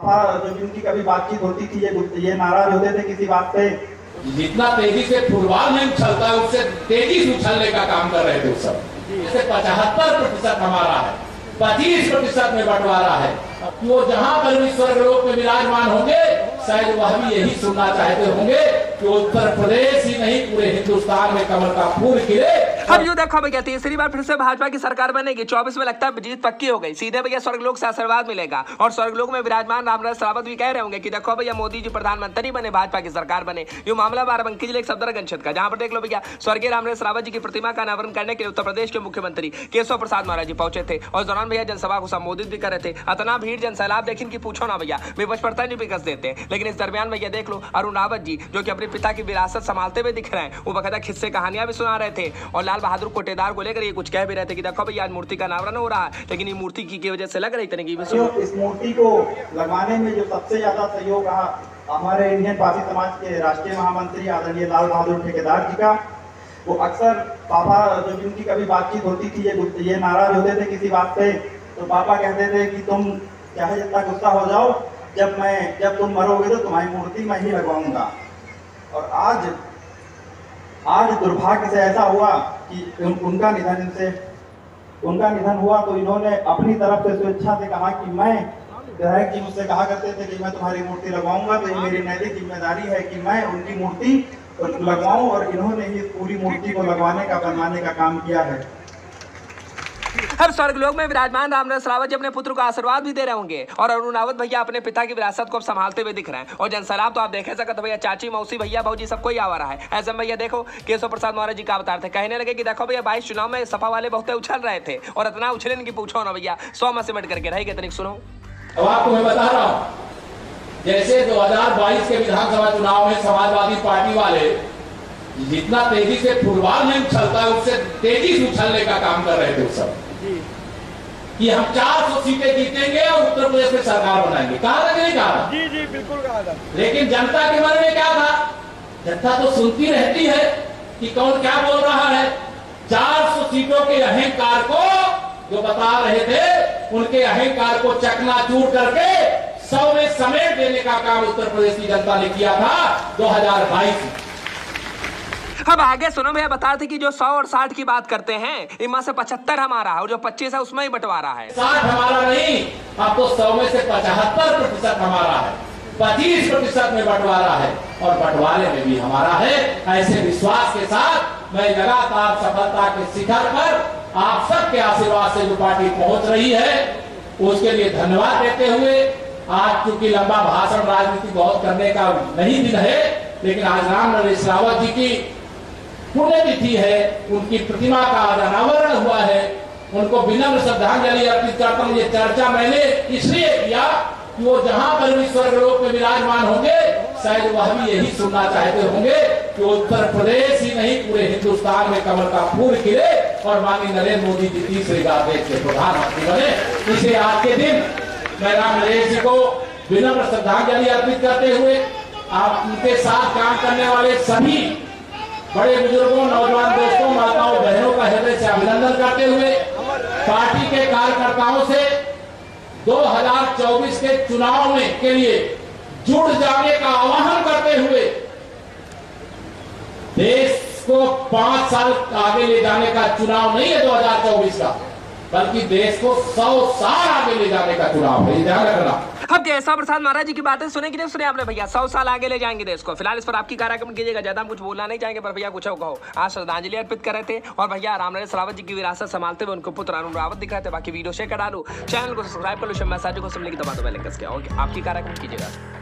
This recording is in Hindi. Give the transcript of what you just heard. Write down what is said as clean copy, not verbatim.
जो जिनकी कभी बातचीत होती थी ये नाराज होते थे किसी बात पे। जितना तेजी से फुटबॉल में उछलता है उससे तेजी से उछलने का काम कर रहे थे उस सब। इससे 75% हमारा है, 25% में बंटवारा है। वो जहां पर भी स्वर्गलोक में विराजमान होंगे शायद वह भी यही सुनना चाहते होंगे कि उत्तर प्रदेश ही नहीं पूरे हिंदुस्तान में कमल का फूल खिले। अब यूं देखो भैया तीसरी बार फिर से भाजपा की सरकार बनेगी। 24 में लगता है जीत पक्की हो गई। सीधे भैया स्वर्गलोक से आशीर्वाद मिलेगा और स्वर्गलोक में विराजमान रामराज रावत भी कह रहे होंगे कि देखो भैया मोदी जी प्रधानमंत्री बने, भाजपा की सरकार बने। ये मामला बाराबंकी जिले के सफदरगंज क्षेत्र का, जहां पर देख लो भैया स्वर्गीय रामराज रावत जी की प्रतिमा का अनावरण करने के लिए उत्तर प्रदेश के मुख्यमंत्री केशव प्रसाद मौर्य जी पहुंचे थे और इस दौरान भैया जनसभा को संबोधित भी कर रहे थे। इतना भीड़ जनसैलाब देखिए कि पूछो ना भैया, विपक्ष पर तंज भी कस देते हैं। लेकिन इस दरमियान भैया देख लो अरुण रावत जी जो कि अपने पिता की विरासत संभालते हुए दिख रहे हैं, वो बकायदा किस्से कहानियां भी सुना रहे थे और लाल बहादुर कोटेदार को लेकर ये कुछ कह भी रहे थे कि देखो भैया आज मूर्ति का अनावरण हो रहा है, लेकिन ये मूर्ति की वजह से लग रही तरह की इस मूर्ति को लगवाने में जो सबसे ज्यादा सहयोग रहा हमारे इंडियन पारसी समाज के राष्ट्रीय महामंत्री आदरणीय लाल बहादुर ठेकेदार जी का। वो अक्सर पापा जो जिनकी कभी बातचीत होती थी ये नाराज होते थे किसी बात पे, तो पापा कहते थे कि तुम चाहे जितना गुस्सा हो जाओ, जब तुम मरोगे तो तुम्हारी मूर्ति मैं ही लगवाऊंगा। और आज दुर्भाग्य से ऐसा हुआ कि उनका निधन हुआ तो इन्होंने अपनी तरफ से स्वेच्छा से कहा कि मैं, विधायक जी मुझसे कहा करते थे कि मैं तुम्हारी मूर्ति लगवाऊंगा, तो ये मेरी नैतिक जिम्मेदारी है कि मैं उनकी मूर्ति लगवाऊं और इन्होंने ही पूरी मूर्ति को बनवाने का काम किया है। अब स्वर्गलोक में विराजमान रामराज रावत जी अपने पुत्र को आशीर्वाद भी दे रहे होंगे और अरुण रावत भैया अपने पिता की विरासत को संभालते हुए दिख रहे हैं और जनसैलाब तो आप देखे सकते भैया चाची मौसी भैया भाजी सबको ही आ रहा है। ऐसे में भैया देखो केशव प्रसाद मौर्य जी का अवतार थे, कहने लगे कि देखो भैया 22 चुनाव में सपा वाले बहुत उछल रहे थे और इतना उछले की पूछो ना भैया 100 में सिमट करके रहेगा। तनिक सुनो, अब आपको मैं बता रहा हूं जैसे 2022 के विधानसभा चुनाव में समाजवादी पार्टी वाले जितना तेजी से फुटबॉल में उछलता है उससे तेजी से उछलने का काम कर रहे थे उस सब कि हम 400 सीटें जीतेंगे और उत्तर प्रदेश में सरकार बनाएंगे। कहा था कि नहीं कहा? जी जी बिल्कुल कहा था। लेकिन जनता के मन में क्या था? जनता तो सुनती रहती है कि कौन क्या बोल रहा है। 400 सीटों के अहंकार को जो बता रहे थे उनके अहंकार को चकनाचूर करके 100 में समेट देने का काम उत्तर प्रदेश की जनता ने किया था 2022 में। अब आगे सुनो भैया बता थे कि जो 100 और 60 की बात करते हैं इनमें से 75 हमारा है और जो 25 है उसमें ही बंटवारा है। 60 हमारा नहीं, अब तो 100 में से 75% हमारा है, 25% में बंटवारा है और बंटवारे में भी हमारा है। ऐसे विश्वास के साथ मैं लगातार सफलता के शिखर पर आप सबके आशीर्वाद से जो पार्टी पहुंच रही है उसके लिए धन्यवाद देते हुए, आज चूंकि लंबा भाषण राजनीति बहुत करने का नहीं दिन है, लेकिन आज रामराज रावत जी की पुण्यतिथि है, उनकी प्रतिमा का अनावरण हुआ है, उनको विनम्र श्रद्धांजलि अर्पित करता हूं। ये चर्चा मैंने इसलिए किया कि वो जहां पर भी स्वर्गलोक में विराजमान होंगे शायद वह भी यही सुनना चाहते होंगे कि उत्तर प्रदेश ही नहीं पूरे हिंदुस्तान में कमल का फूल खिले और माननीय नरेंद्र मोदी जी तीसरी बार देश के प्रधानमंत्री बने। इसे आज के दिन मैं रामराज जी को विनम्र श्रद्धांजलि अर्पित करते हुए आप उनके साथ काम करने वाले सभी बड़े बुजुर्गों, नौजवान दोस्तों, माताओं, बहनों का हृदय से अभिनंदन करते हुए पार्टी के कार्यकर्ताओं से 2024 के चुनाव में के लिए जुड़ जाने का आह्वान करते हुए देश को 5 साल आगे ले जाने का चुनाव नहीं है 2024 का, बल्कि देश को 100 साल आगे ले जाने का चुनाव है, ध्यान रखना। अब केशव प्रसाद महाराज जी की बातें सुने कि नहीं सुने आपने भैया? 100 साल आगे ले जाएंगे देश को। फिलहाल इस पर आपकी कार्यक्रम कीजिएगा, ज्यादा हम कुछ बोलना नहीं चाहेंगे, पर भैया कुछ कहो। आज श्रद्धांजलि अर्पित कर रहे थे और भैया रामराज रावत जी की विरासत संभालते हुए उनको पुत्र अरुण रावत दिख रहे थे। बाकी वीडियो शेयर कर डालू, चैनल को सब्सक्राइब कर लो, मैसेज को सब लिख दबा दो बेल आइकन के और आपकी कार्यक्रम कीजिएगा।